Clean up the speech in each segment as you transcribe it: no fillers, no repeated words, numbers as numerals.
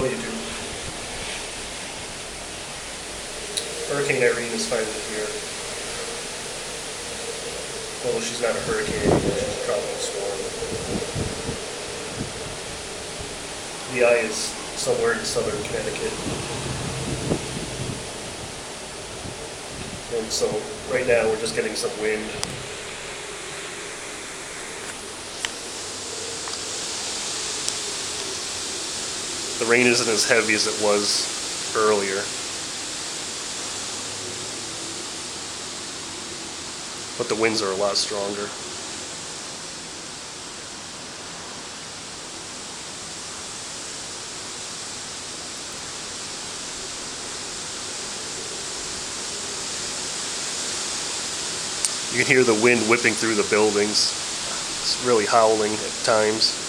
YouTube. Hurricane Irene is finally here. Although she's not a hurricane anymore, she's a tropical storm. The eye is somewhere in southern Connecticut. And so right now we're just getting some wind. The rain isn't as heavy as it was earlier. But the winds are a lot stronger. You can hear the wind whipping through the buildings. It's really howling at times.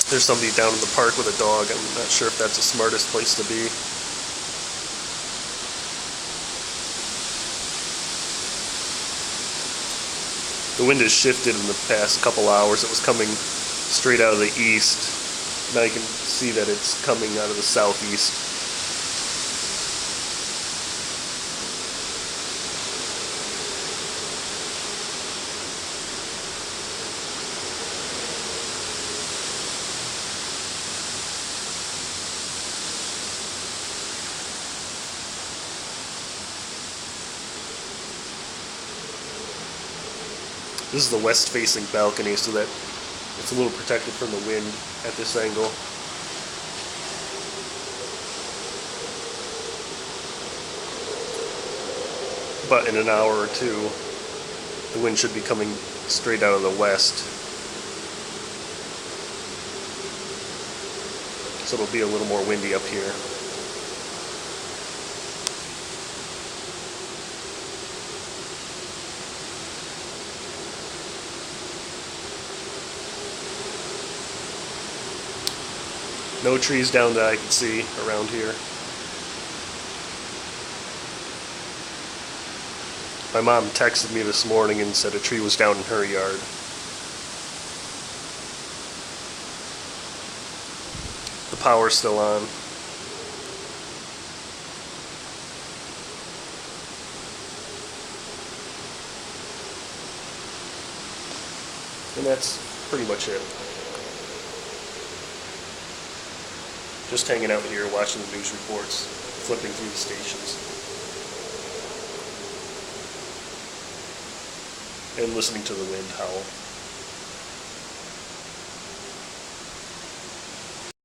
There's somebody down in the park with a dog. I'm not sure if that's the smartest place to be. The wind has shifted in the past couple hours. It was coming straight out of the east. Now you can see that it's coming out of the southeast. This is the west-facing balcony, so that it's a little protected from the wind at this angle. But in an hour or two, the wind should be coming straight out of the west. So it'll be a little more windy up here. No trees down that I can see around here. My mom texted me this morning and said a tree was down in her yard. The power's still on. And that's pretty much it. Just hanging out here, watching the news reports, flipping through the stations, and listening to the wind howl.